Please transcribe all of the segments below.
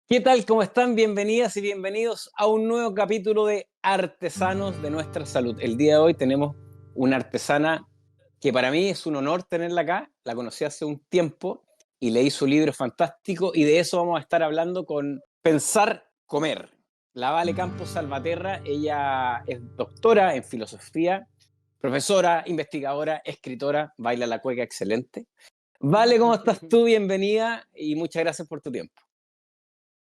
¿Qué tal? ¿Cómo están? Bienvenidas y bienvenidos a un nuevo capítulo de Artesanos de nuestra Salud. El día de hoy tenemos una artesana que para mí es un honor tenerla acá. La conocí hace un tiempo y leí su libro fantástico y de eso vamos a estar hablando con Pensar Comer. La Vale Campos Salvaterra, ella es doctora en filosofía, profesora, investigadora, escritora, baila la cueca excelente. Vale, ¿cómo estás tú? Bienvenida y muchas gracias por tu tiempo.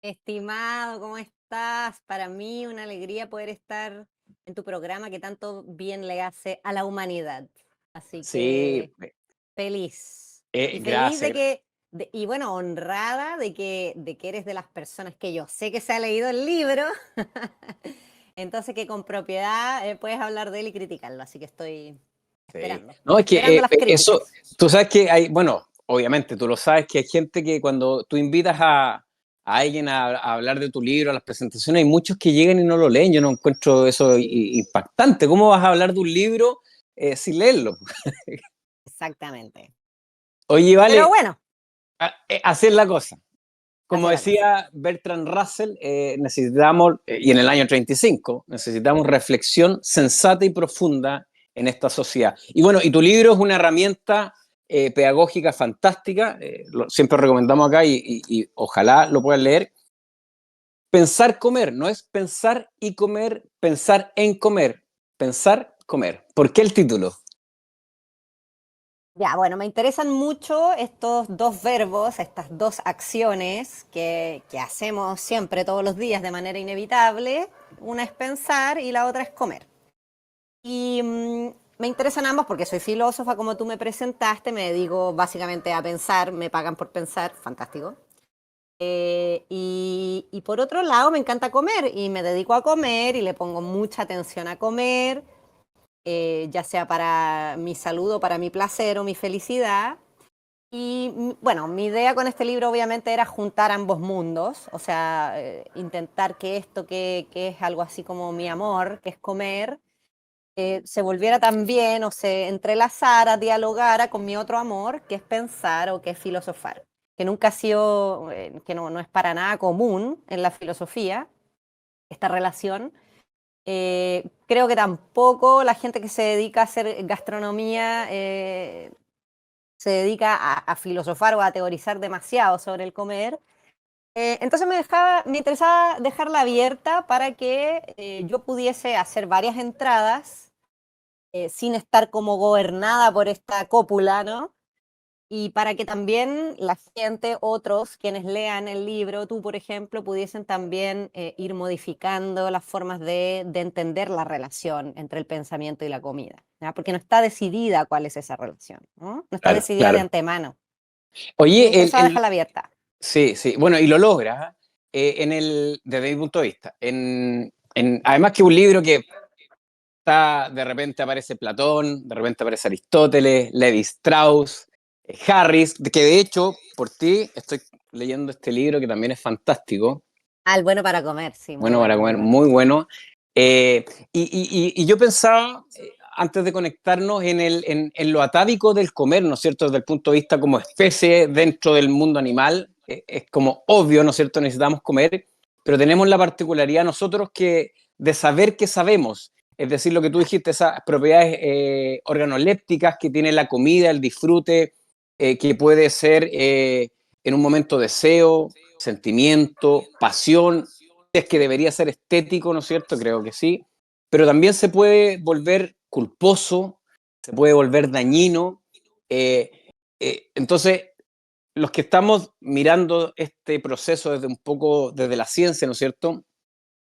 Estimado, ¿cómo estás? Para mí una alegría poder estar en tu programa que tanto bien le hace a la humanidad. Así Sí, que feliz. Y feliz de gracias. que, y bueno, honrada de que eres de las personas que yo sé que se ha leído el libro. Entonces que con propiedad puedes hablar de él y criticarlo. Así que estoy Sí. esperando, No, es que esperando las eso, críticas. tú sabes que hay, bueno, obviamente tú lo sabes que hay gente que cuando tú invitas a alguien a hablar de tu libro, a las presentaciones, hay muchos que llegan y no lo leen. Yo no encuentro eso impactante. ¿Cómo vas a hablar de un libro sin leerlo? Exactamente. Oye, Pero vale, bueno, así es la cosa. así Como es la cosa. decía Bertrand Russell, necesitamos, y en el año 35, necesitamos reflexión sensata y profunda en esta sociedad. Y bueno, y tu libro es una herramienta pedagógica fantástica, siempre recomendamos acá y ojalá lo puedan leer. Pensar comer, no es pensar y comer, pensar en comer, pensar comer. ¿Por qué el título? Ya, bueno, me interesan mucho estos dos verbos, estas dos acciones que hacemos siempre, todos los días, de manera inevitable. Una es pensar y la otra es comer. Y me interesan ambos porque soy filósofa, como tú me presentaste, me dedico básicamente a pensar, me pagan por pensar, fantástico. Y por otro lado, me encanta comer y me dedico a comer y le pongo mucha atención a comer, ya sea para mi salud o para mi placer o mi felicidad. Y bueno, mi idea con este libro obviamente era juntar ambos mundos, o sea, intentar que esto que es algo así como mi amor, que es comer, se volviera también o se entrelazara, dialogara con mi otro amor, que es pensar o que es filosofar, que nunca ha sido, que no es para nada común en la filosofía, esta relación. Creo que tampoco la gente que se dedica a hacer gastronomía se dedica a filosofar o a teorizar demasiado sobre el comer. Entonces me interesaba dejarla abierta para que yo pudiese hacer varias entradas sin estar como gobernada por esta cópula, ¿no? Y para que también la gente, otros, quienes lean el libro, tú por ejemplo, pudiesen también ir modificando las formas de entender la relación entre el pensamiento y la comida, ¿ya? Porque no está decidida cuál es esa relación, ¿no? No está Claro, decidida de claro. antemano. Entonces me Oye, interesaba dejarla abierta. sí, sí, bueno, y lo logra desde mi punto de vista. Además que un libro que está, de repente aparece Platón, de repente aparece Aristóteles, Levi Strauss, Harris, que de hecho, por ti, estoy leyendo este libro que también es fantástico, Ah, el bueno para comer, sí, muy bueno para bueno, muy comer, bueno. muy bueno. Y yo pensaba, antes de conectarnos, en lo atávico del comer, ¿no es cierto? Desde el punto de vista como especie dentro del mundo animal, es como obvio, ¿no es cierto? Necesitamos comer, pero tenemos la particularidad nosotros de saber que sabemos. Es decir, lo que tú dijiste, esas propiedades organolépticas que tiene la comida, el disfrute, que puede ser en un momento deseo, sentimiento, pasión, es que debería ser estético, ¿no es cierto? Creo que sí, pero también se puede volver culposo, se puede volver dañino. Eh, entonces, los que estamos mirando este proceso desde un poco, desde la ciencia, ¿no es cierto?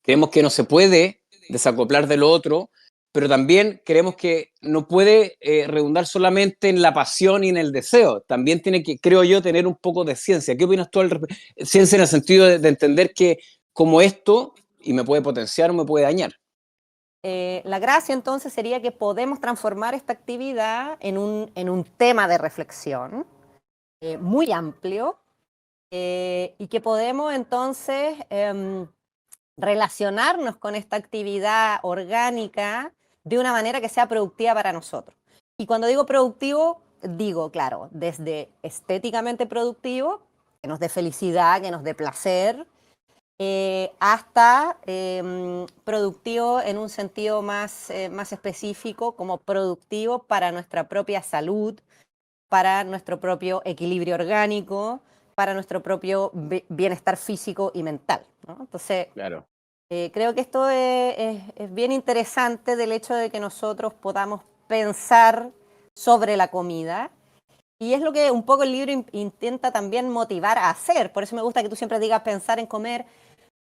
Creemos que no se puede desacoplar de lo otro, pero también creemos que no puede redundar solamente en la pasión y en el deseo. También tiene que, creo yo, tener un poco de ciencia. ¿Qué opinas tú al respecto? Ciencia en el sentido de entender que como esto, y me puede potenciar o me puede dañar. La gracia entonces sería que podemos transformar esta actividad en un tema de reflexión muy amplio y que podemos entonces relacionarnos con esta actividad orgánica de una manera que sea productiva para nosotros. Y cuando digo productivo, digo, claro, desde estéticamente productivo, que nos dé felicidad, que nos dé placer, hasta productivo en un sentido más específico, como productivo para nuestra propia salud, para nuestro propio equilibrio orgánico, para nuestro propio bienestar físico y mental, ¿no? Entonces, Claro, creo que esto es bien interesante del hecho de que nosotros podamos pensar sobre la comida. Y es lo que un poco el libro intenta también motivar a hacer. Por eso me gusta que tú siempre digas pensar en comer,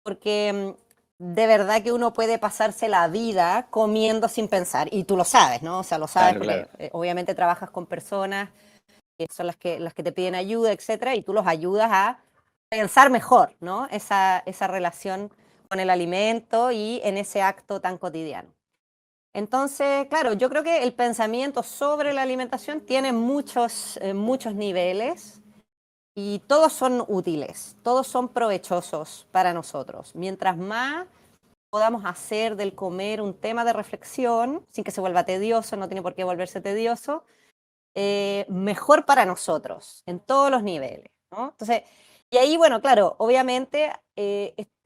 porque de verdad que uno puede pasarse la vida comiendo sin pensar. Y tú lo sabes, ¿no? O sea, lo sabes claro, porque claro. obviamente trabajas con personas que son las que te piden ayuda, etcétera, y tú los ayudas a pensar mejor, ¿no? Esa relación con el alimento y en ese acto tan cotidiano. Entonces, claro, yo creo que el pensamiento sobre la alimentación tiene muchos niveles y todos son útiles, todos son provechosos para nosotros. Mientras más podamos hacer del comer un tema de reflexión, sin que se vuelva tedioso, no tiene por qué volverse tedioso, mejor para nosotros, en todos los niveles, ¿no? Entonces, y ahí, bueno, claro, obviamente,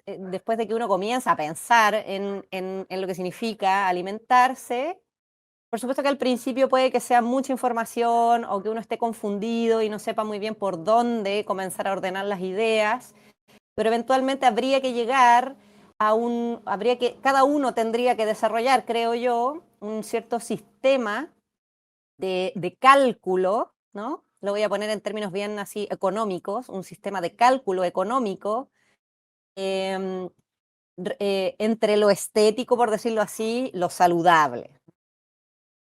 después de que uno comienza a pensar en lo que significa alimentarse, por supuesto que al principio puede que sea mucha información o que uno esté confundido y no sepa muy bien por dónde comenzar a ordenar las ideas, pero eventualmente habría que llegar cada uno tendría que desarrollar, creo yo, un cierto sistema de cálculo, ¿no? Lo voy a poner en términos bien así económicos, un sistema de cálculo económico em, entre lo estético, por decirlo así, lo saludable.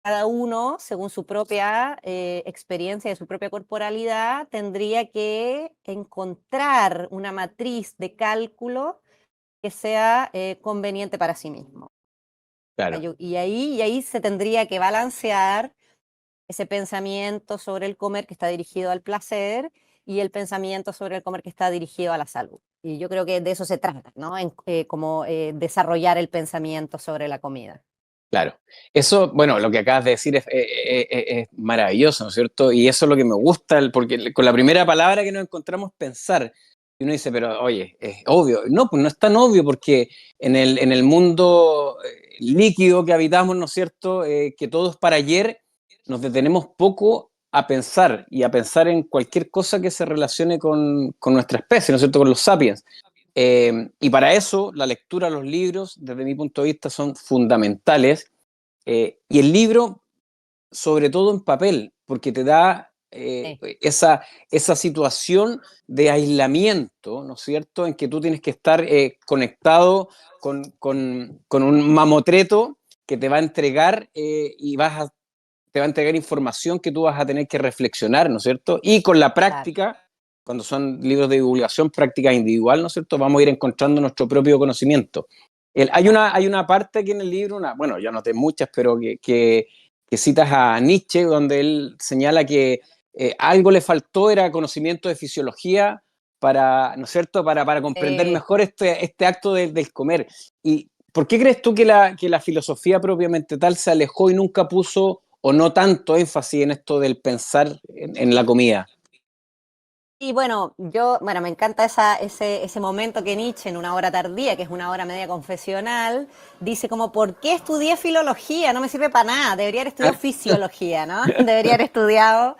Cada uno, según su propia experiencia y su propia corporalidad, tendría que encontrar una matriz de cálculo que sea conveniente para sí mismo. Claro. Y ahí se tendría que balancear ese pensamiento sobre el comer que está dirigido al placer y el pensamiento sobre el comer que está dirigido a la salud. Y yo creo que de eso se trata, ¿no? Como desarrollar el pensamiento sobre la comida. Claro, eso, bueno, lo que acabas de decir es maravilloso, ¿no es cierto? Y eso es lo que me gusta, porque con la primera palabra que nos encontramos, pensar, y uno dice, pero oye, es obvio. No, pues no es tan obvio, porque en el mundo líquido que habitamos, ¿no es cierto? Que todo es para ayer, nos detenemos poco a pensar y a pensar en cualquier cosa que se relacione con nuestra especie, ¿no es cierto? Con los sapiens. Y para eso, la lectura, los libros, desde mi punto de vista, son fundamentales. Y el libro, sobre todo en papel, porque te da Sí, esa situación de aislamiento, ¿no es cierto?, en que tú tienes que estar conectado con un mamotreto que te va a entregar te va a entregar información que tú vas a tener que reflexionar, ¿no es cierto? Y con la claro. práctica, cuando son libros de divulgación, práctica individual, ¿no es cierto? Vamos a ir encontrando nuestro propio conocimiento. Hay una parte aquí en el libro, bueno, yo anoté muchas, pero que citas a Nietzsche, donde él señala que algo le faltó, era conocimiento de fisiología para, ¿no es cierto?, para comprender Sí. mejor este acto del comer. ¿Y por qué crees tú que la filosofía propiamente tal se alejó y nunca puso o no tanto énfasis en esto del pensar en la comida? Y bueno, me encanta ese momento que Nietzsche, en una hora tardía, que es una hora media confesional, dice como, ¿por qué estudié filología? No me sirve para nada, debería haber estudiado fisiología, ¿no? Debería haber estudiado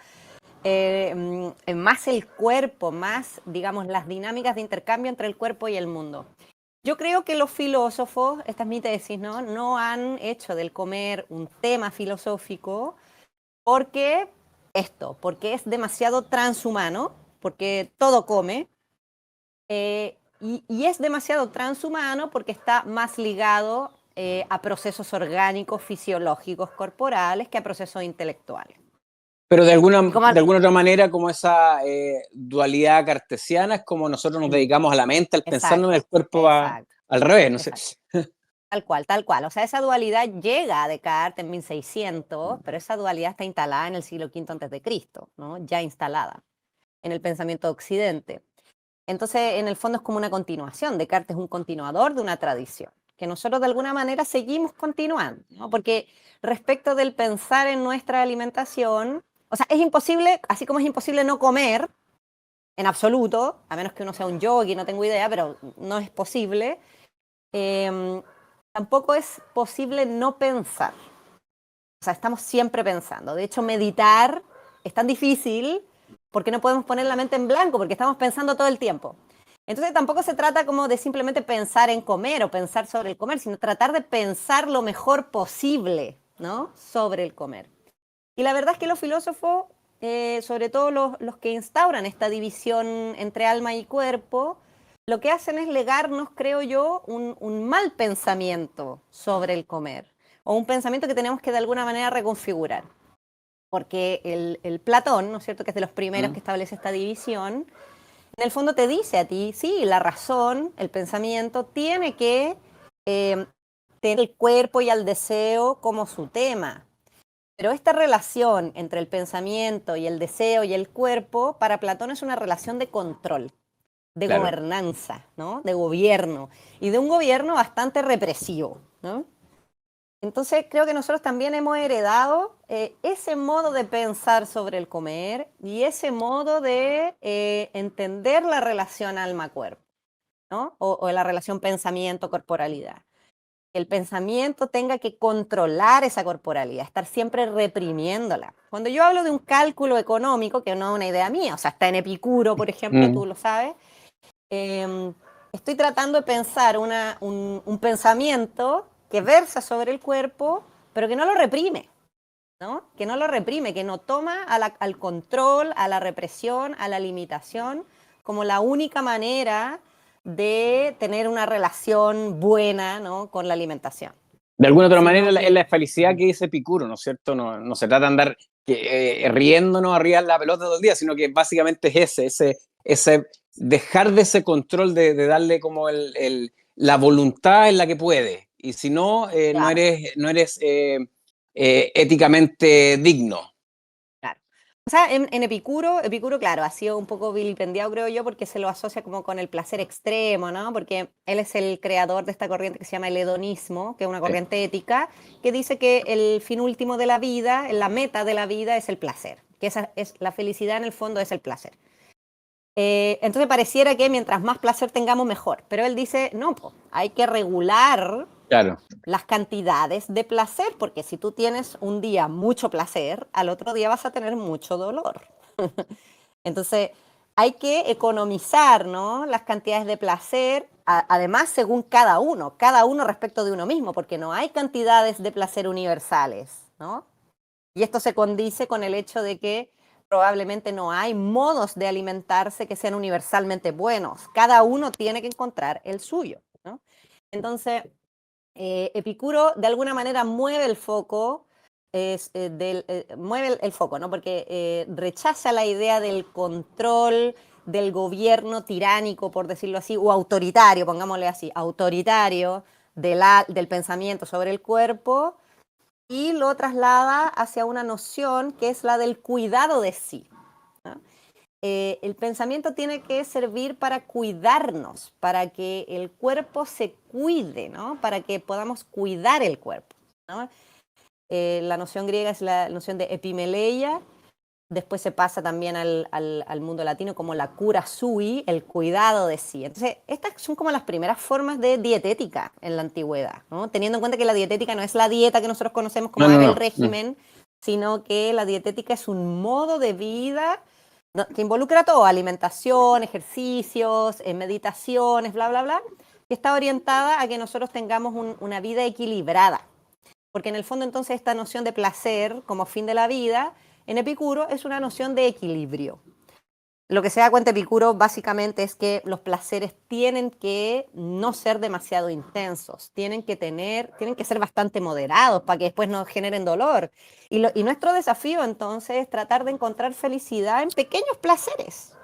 más el cuerpo, más, digamos, las dinámicas de intercambio entre el cuerpo y el mundo. Yo creo que los filósofos, esta es mi tesis, ¿no? No han hecho del comer un tema filosófico porque porque es demasiado transhumano, porque todo come, y es demasiado transhumano porque está más ligado a procesos orgánicos, fisiológicos, corporales, que a procesos intelectuales. Pero de alguna, Y como, de alguna otra manera, como esa dualidad cartesiana, es como nosotros nos mm, dedicamos a la mente, al pensarnos en el exacto, cuerpo va exacto, al revés, no sé. exacto. Tal cual, tal cual. O sea, esa dualidad llega a Descartes en 1600, pero esa dualidad está instalada en el siglo V antes de Cristo, ¿no? Ya instalada en el pensamiento de Occidente. Entonces, en el fondo es como una continuación. Descartes es un continuador de una tradición, que nosotros de alguna manera seguimos continuando, ¿no? Porque respecto del pensar en nuestra alimentación, o sea, es imposible, así como es imposible no comer, en absoluto, a menos que uno sea un yogi, no tengo idea, pero no es posible. Eh, Tampoco es posible no pensar. O sea, estamos siempre pensando. De hecho, meditar es tan difícil porque no podemos poner la mente en blanco, porque estamos pensando todo el tiempo. Entonces tampoco se trata como de simplemente pensar en comer o pensar sobre el comer, sino tratar de pensar lo mejor posible, ¿no? Sobre el comer. Y la verdad es que los filósofos, sobre todo los que instauran esta división entre alma y cuerpo, lo que hacen es legarnos, creo yo, un mal pensamiento sobre el comer, o un pensamiento que tenemos que de alguna manera reconfigurar. Porque el Platón, ¿no es cierto?, que es de los primeros ¿Mm? que establece esta división, en el fondo te dice a ti, sí, la razón, el pensamiento, tiene que eh, tener el cuerpo y al deseo como su tema. Pero esta relación entre el pensamiento y el deseo y el cuerpo, para Platón es una relación de control, de Claro. gobernanza, ¿no? De gobierno, y de un gobierno bastante represivo, ¿no? Entonces creo que nosotros también hemos heredado ese modo de pensar sobre el comer y ese modo de entender la relación alma-cuerpo, ¿no? O la relación pensamiento-corporalidad. El pensamiento tenga que controlar esa corporalidad, estar siempre reprimiéndola. Cuando yo hablo de un cálculo económico, que no es una idea mía, o sea, está en Epicuro, por ejemplo, Mm. tú lo sabes, eh, estoy tratando de pensar un pensamiento que versa sobre el cuerpo, pero que no lo reprime, ¿no? Que no lo reprime, que no toma al control, a la represión, a la limitación, como la única manera de tener una relación buena, ¿no?, con la alimentación. De alguna otra manera Sino es la que, felicidad que dice Epicuro, ¿no es cierto? No, no se trata de andar riéndonos arriba de la pelota todo el día, sino que básicamente es ese dejar de ese control de darle como la voluntad en la que puede. Y si no, claro, no eres éticamente digno. claro. O sea, en Epicuro, claro, ha sido un poco vilipendiado, creo yo, porque se lo asocia como con el placer extremo, ¿no? Porque él es el creador de esta corriente que se llama el hedonismo, que es una Sí. corriente ética, que dice que el fin último de la vida, la meta de la vida es el placer, que esa es la felicidad en el fondo es el placer. Entonces pareciera que mientras más placer tengamos, mejor. Pero él dice, no, po, hay que regular Claro. las cantidades de placer, porque si tú tienes un día mucho placer, al otro día vas a tener mucho dolor. Entonces, hay que economizar, ¿no?, las cantidades de placer, además según cada uno respecto de uno mismo, porque no hay cantidades de placer universales, ¿no? Y esto se condice con el hecho de que probablemente no hay modos de alimentarse que sean universalmente buenos. Cada uno tiene que encontrar el suyo, ¿no? Entonces, Epicuro de alguna manera mueve el foco, mueve el foco, ¿no? Porque rechaza la idea del control del gobierno tiránico, por decirlo así, o autoritario, pongámosle así, autoritario del pensamiento sobre el cuerpo, y lo traslada hacia una noción que es la del cuidado de sí, ¿no? El pensamiento tiene que servir para cuidarnos, para que el cuerpo se cuide, ¿no? Para que podamos cuidar el cuerpo, ¿no? La noción griega es la noción de epimeleia, después se pasa también al mundo latino como la cura sui, el cuidado de sí. Entonces, estas son como las primeras formas de dietética en la antigüedad, ¿no? Teniendo en cuenta que la dietética no es la dieta que nosotros conocemos No, como no, el no. Mm. régimen, sino que la dietética es un modo de vida que involucra todo, alimentación, ejercicios, meditaciones, bla, bla, bla, que está orientada a que nosotros tengamos una vida equilibrada. Porque en el fondo entonces esta noción de placer como fin de la vida, en Epicuro es una noción de equilibrio. Lo que se da cuenta Epicuro básicamente es que los placeres tienen que no ser demasiado intensos, tienen que ser bastante moderados para que después no generen dolor. Y nuestro desafío entonces es tratar de encontrar felicidad en pequeños placeres,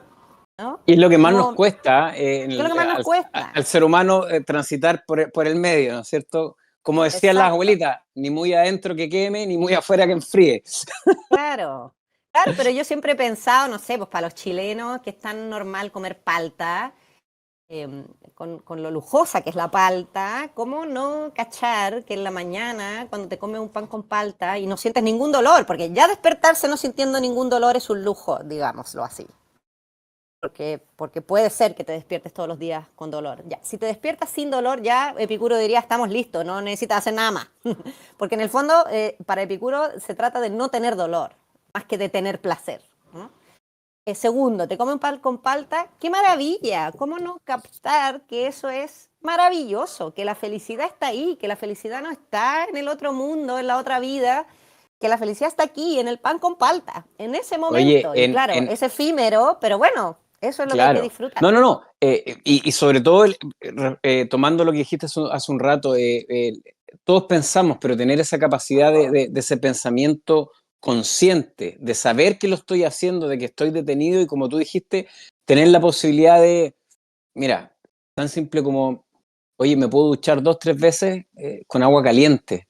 ¿no? Y es lo que más nos Como, cuesta ¿qué es lo que más nos cuesta? al ser humano transitar por el medio, ¿no es cierto? Como decían las Exacto. abuelitas, ni muy adentro que queme, ni muy afuera que enfríe. Claro, claro, pero yo siempre he pensado, no sé, pues para los chilenos que es tan normal comer palta, con lo lujosa que es la palta, ¿cómo no cachar que en la mañana, cuando te comes un pan con palta y no sientes ningún dolor? Porque ya despertarse no sintiendo ningún dolor es un lujo, digámoslo así. porque puede ser que te despiertes todos los días con dolor. Ya, si te despiertas sin dolor, ya Epicuro diría, estamos listos, no necesitas hacer nada más. Porque en el fondo, para Epicuro se trata de no tener dolor, más que de tener placer, ¿no? Segundo, te come un pan con palta, ¡qué maravilla! ¿Cómo no captar que eso es maravilloso? Que la felicidad está ahí, que la felicidad no está en el otro mundo, en la otra vida, que la felicidad está aquí, en el pan con palta, en ese Oye, momento. Y claro, es efímero, pero bueno, eso es lo que hay que claro. disfrutar. No, no, no. Y sobre todo, tomando lo que dijiste hace un rato, todos pensamos, pero tener esa capacidad de ese pensamiento consciente, de saber que lo estoy haciendo, de que estoy detenido y como tú dijiste, tener la posibilidad de, mira, tan simple como, oye, me puedo duchar 2, 3 veces con agua caliente.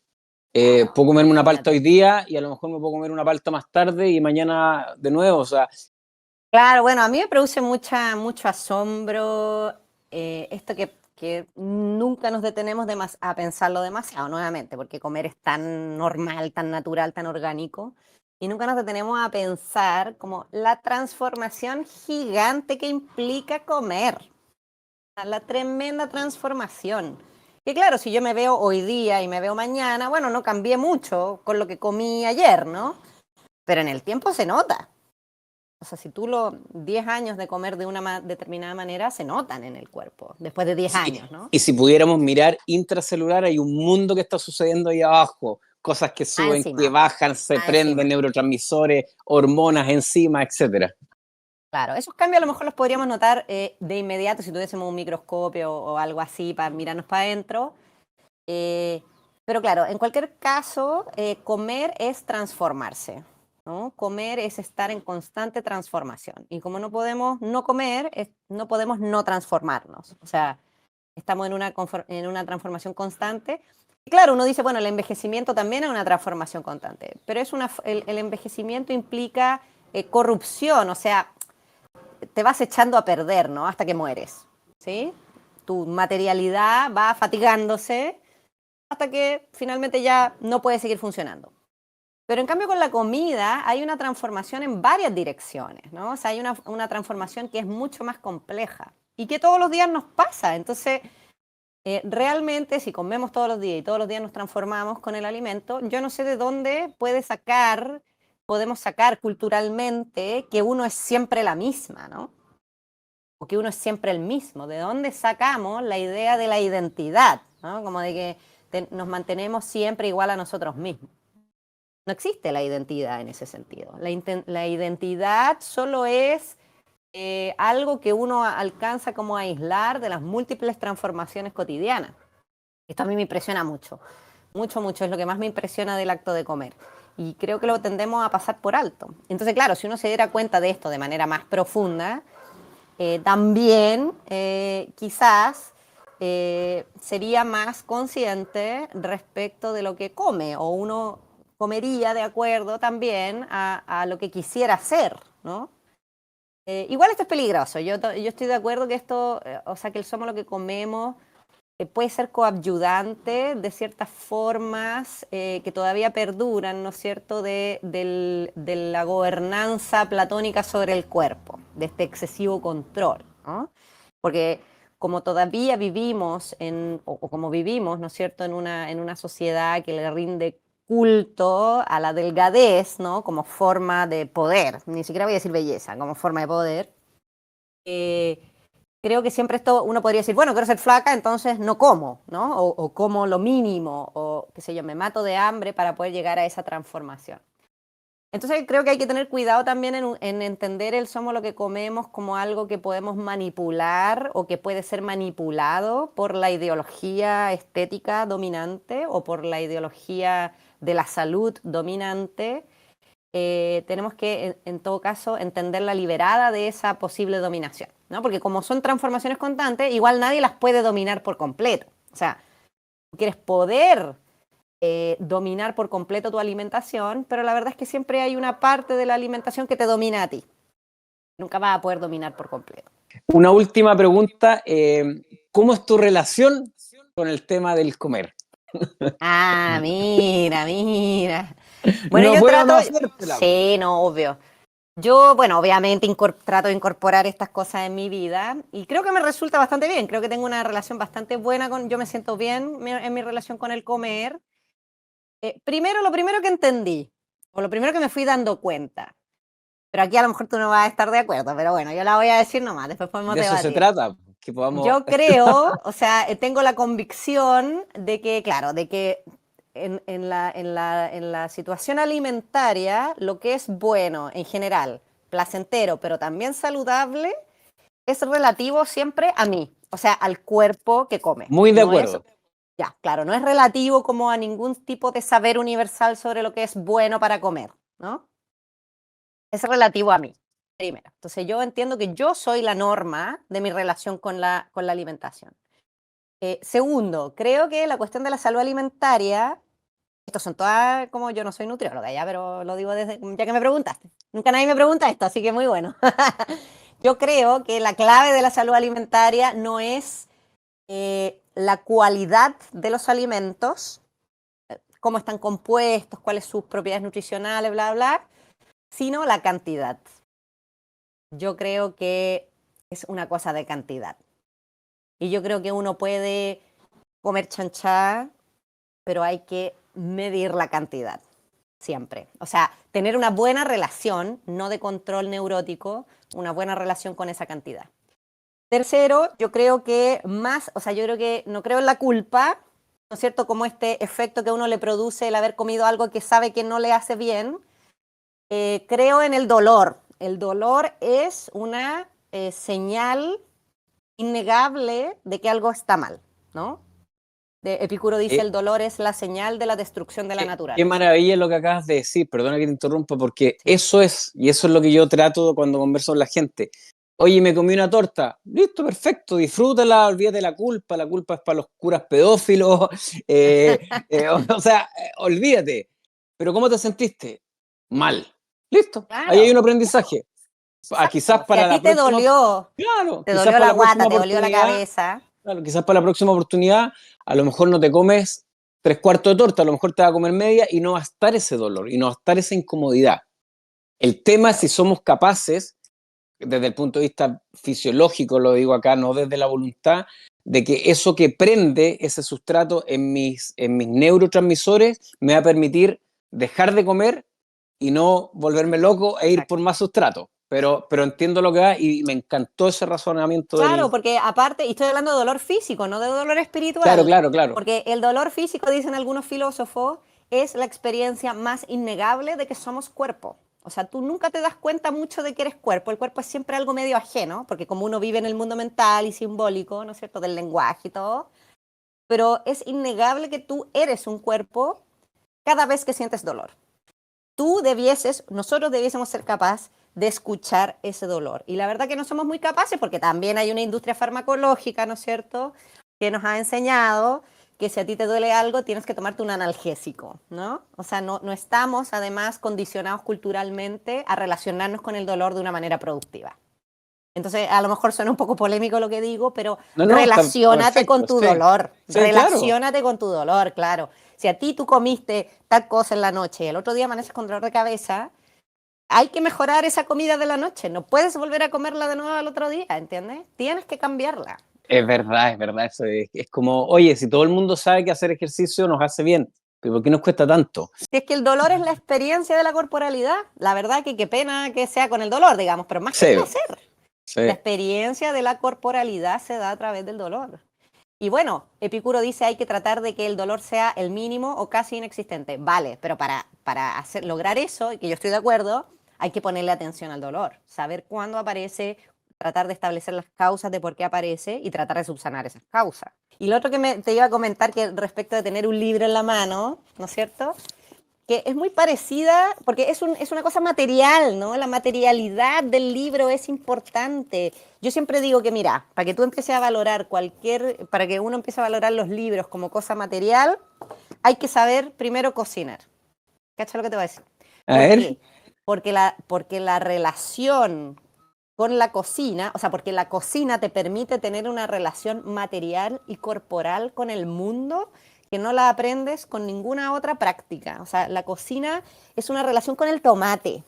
Puedo comerme una palta Imagínate. hoy día y a lo mejor me puedo comer una palta más tarde y mañana de nuevo. O sea, Claro, bueno, a mí me produce mucho asombro esto que nunca nos detenemos a pensarlo demasiado, nuevamente, porque comer es tan normal, tan natural, tan orgánico, y nunca nos detenemos a pensar como la transformación gigante que implica comer, la tremenda transformación. Que claro, si yo me veo hoy día y me veo mañana, bueno, no cambié mucho con lo que comí ayer, ¿no? Pero en el tiempo se nota. O sea, si tú 10 años de comer de una determinada manera se notan en el cuerpo, después de 10 sí, años, ¿no? y si pudiéramos mirar intracelular, hay un mundo que está sucediendo ahí abajo, cosas que Ah, suben, que encima, bajan, se ah, prenden, encima. neurotransmisores, hormonas, enzimas, etcétera. Claro, esos cambios a lo mejor los podríamos notar de inmediato si tuviésemos un microscopio o algo así para mirarnos para adentro. Eh, pero claro, en cualquier caso, comer es transformarse, ¿no? Comer es estar en constante transformación. Y como no podemos no comer, no podemos no transformarnos. O sea, estamos en una transformación constante. Y claro, uno dice, bueno, el envejecimiento también es una transformación constante, pero el envejecimiento implica corrupción, o sea, te vas echando a perder, ¿no? Hasta que mueres, ¿sí? Tu materialidad va fatigándose hasta que finalmente ya no puede seguir funcionando. Pero en cambio con la comida hay una transformación en varias direcciones, ¿no? O sea, hay una transformación que es mucho más compleja y que todos los días nos pasa. Entonces, realmente si comemos todos los días y todos los días nos transformamos con el alimento, yo no sé de dónde podemos sacar culturalmente que uno es siempre la misma, ¿no? O que uno es siempre el mismo. ¿De dónde sacamos la idea de la identidad? ¿No? Como de que nos mantenemos siempre igual a nosotros mismos. No existe la identidad en ese sentido. La identidad solo es algo que uno alcanza como a aislar de las múltiples transformaciones cotidianas. Esto a mí me impresiona mucho, mucho, mucho, es lo que más me impresiona del acto de comer. Y creo que lo tendemos a pasar por alto. Entonces, claro, si uno se diera cuenta de esto de manera más profunda, también quizás sería más consciente respecto de lo que come, o uno comería de acuerdo también a lo que quisiera hacer, ¿no? Igual esto es peligroso. Yo estoy de acuerdo que esto, o sea, que el somos lo que comemos puede ser coadyuvante de ciertas formas que todavía perduran, ¿no es cierto?, de la gobernanza platónica sobre el cuerpo, de este excesivo control, ¿no? Porque como todavía vivimos o como vivimos, ¿no es cierto?, en una sociedad que le rinde culto a la delgadez, ¿no?, como forma de poder, ni siquiera voy a decir belleza, como forma de poder, eh, creo que siempre esto uno podría decir, bueno, quiero ser flaca, entonces no como, ¿no? O como lo mínimo, o qué sé yo, me mato de hambre para poder llegar a esa transformación. Entonces creo que hay que tener cuidado también en entender el somos lo que comemos como algo que podemos manipular o que puede ser manipulado por la ideología estética dominante o por la ideología de la salud dominante. Tenemos que, en todo caso, entenderla liberada de esa posible dominación, ¿no? Porque como son transformaciones constantes, igual nadie las puede dominar por completo. O sea, tú quieres poder dominar por completo tu alimentación, pero la verdad es que siempre hay una parte de la alimentación que te domina a ti. Nunca vas a poder dominar por completo. Una última pregunta, ¿cómo es tu relación con el tema del comer? Ah, mira, mira. Bueno, No yo puedo trato, no hacértela. sí, no, obvio. Yo, bueno, obviamente trato de incorporar estas cosas en mi vida y creo que me resulta bastante bien. Creo que tengo una relación bastante buena yo me siento bien en mi relación con el comer. Primero, lo primero que entendí, o lo primero que me fui dando cuenta, pero aquí a lo mejor tú no vas a estar de acuerdo, pero bueno, yo la voy a decir nomás, después podemos De eso se debatir. trata, que podamos... Yo creo, o sea, tengo la convicción de que, claro, de que en la situación alimentaria, lo que es bueno en general, placentero, pero también saludable, es relativo siempre a mí, o sea, al cuerpo que come. Muy de No es, acuerdo. ya, claro, no es relativo como a ningún tipo de saber universal sobre lo que es bueno para comer, ¿no? Es relativo a mí, primero. Entonces yo entiendo que yo soy la norma de mi relación con la alimentación. Segundo, creo que la cuestión de la salud alimentaria, estos son todas, como yo no soy nutrióloga ya, pero lo digo desde, ya que me preguntaste. Nunca nadie me pregunta esto, así que muy bueno. Yo creo que la clave de la salud alimentaria no es la cualidad de los alimentos, cómo están compuestos, cuáles sus propiedades nutricionales, bla, bla, sino la cantidad. Yo creo que es una cosa de cantidad. Y yo creo que uno puede comer chanchá, pero hay que medir la cantidad, siempre. O sea, tener una buena relación, no de control neurótico, una buena relación con esa cantidad. Tercero, yo creo que más, o sea, yo creo que no creo en la culpa, ¿no es cierto? Como este efecto que a uno le produce el haber comido algo que sabe que no le hace bien. Creo en el dolor. El dolor es una señal innegable de que algo está mal, ¿no? Epicuro dice, Eh, el dolor es la señal de la destrucción de la Qué naturaleza. maravilla lo que acabas de decir, perdona que te interrumpa, porque Sí. eso es, y eso es lo que yo trato cuando converso con la gente. Oye, me comí una torta, listo, perfecto, disfrútala, olvídate de la culpa es para los curas pedófilos, o sea, olvídate. Pero ¿cómo te sentiste? Mal. Listo, ahí hay Claro, un claro, aprendizaje. Quizás exacto. Si para a ti la próxima, claro, te quizás dolió para la la próxima guata, te dolió la oportunidad. cabeza, Claro, quizás para la próxima oportunidad a lo mejor no te comes tres cuartos de torta, a lo mejor te vas a comer media y no va a estar ese dolor y no va a estar esa incomodidad. El tema es si claro. somos capaces, desde el punto de vista fisiológico, lo digo acá, no desde la voluntad, de que eso que prende ese sustrato en mis neurotransmisores me va a permitir dejar de comer y no volverme loco e ir por Exacto. más sustrato. Pero entiendo lo que va y me encantó ese razonamiento Claro, del... porque aparte, y estoy hablando de dolor físico, no de dolor Claro, espiritual, claro, claro. porque el dolor físico, dicen algunos filósofos, es la experiencia más innegable de que somos cuerpo. O sea, tú nunca te das cuenta mucho de que eres cuerpo. El cuerpo es siempre algo medio ajeno, porque como uno vive en el mundo mental y simbólico, ¿no es cierto?, del lenguaje y todo, pero es innegable que tú eres un cuerpo cada vez que sientes dolor. Nosotros debiésemos ser capaces de escuchar ese dolor. Y la verdad que no somos muy capaces porque también hay una industria farmacológica, ¿no es cierto?, que nos ha enseñado que si a ti te duele algo tienes que tomarte un analgésico, ¿no? O sea, no estamos además condicionados culturalmente a relacionarnos con el dolor de una manera productiva. Entonces, a lo mejor suena un poco polémico lo que digo, pero No, no, está relaciónate perfecto, con tu sí. dolor, Sí, claro. relaciónate con tu dolor, claro. Si a ti tú comiste tal cosa en la noche y el otro día amaneces con dolor de cabeza, hay que mejorar esa comida de la noche. No puedes volver a comerla de nuevo al otro día, ¿entiendes? Tienes que cambiarla. Es verdad, eso es como, oye, si todo el mundo sabe que hacer ejercicio nos hace bien, pero ¿por qué nos cuesta tanto? Si es que el dolor es la experiencia de la corporalidad, la verdad que qué pena que sea con el dolor, digamos, pero más que Sí, placer. La sí. experiencia de la corporalidad se da a través del dolor. Y bueno, Epicuro dice hay que tratar de que el dolor sea el mínimo o casi inexistente. Vale, pero para lograr eso, y que yo estoy de acuerdo, hay que ponerle atención al dolor, saber cuándo aparece, tratar de establecer las causas de por qué aparece y tratar de subsanar esas causas. Y lo otro que te iba a comentar que respecto de tener un libro en la mano, ¿no es cierto?, que es muy parecida, porque es una cosa material, ¿no? La materialidad del libro es importante. Yo siempre digo que, mira, para que tú empieces a valorar para que uno empiece a valorar los libros como cosa material, hay que saber primero cocinar. ¿Cacha lo que te voy a decir? A ¿Por ver, qué? Porque la relación con la cocina, o sea, porque la cocina te permite tener una relación material y corporal con el mundo que no la aprendes con ninguna otra práctica. O sea, la cocina es una relación con el tomate.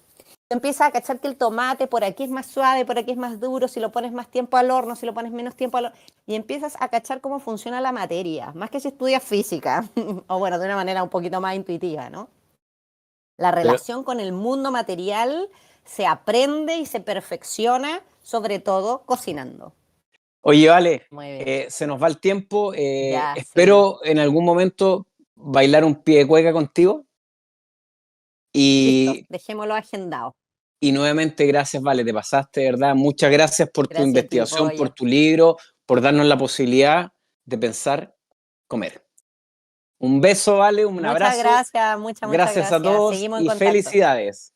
Tú empiezas a cachar que el tomate por aquí es más suave, por aquí es más duro, si lo pones más tiempo al horno, si lo pones menos tiempo al horno, y empiezas a cachar cómo funciona la materia, más que si estudias física, o bueno, de una manera un poquito más intuitiva, ¿no? La Pero, relación con el mundo material se aprende y se perfecciona, sobre todo cocinando. oye, vale, Muy bien. se nos va el tiempo. Ya, sí. Espero en algún momento bailar un pie de cueca contigo. Listo, Y, dejémoslo agendado. y nuevamente, gracias, vale, te pasaste, de verdad. Muchas gracias por tu Gracias a ti, investigación, por pollo. tu libro, por darnos la posibilidad de pensar comer. Un beso, vale, un Muchas abrazo. gracias, muchas Gracias a gracias. todos Seguimos en y contacto. felicidades.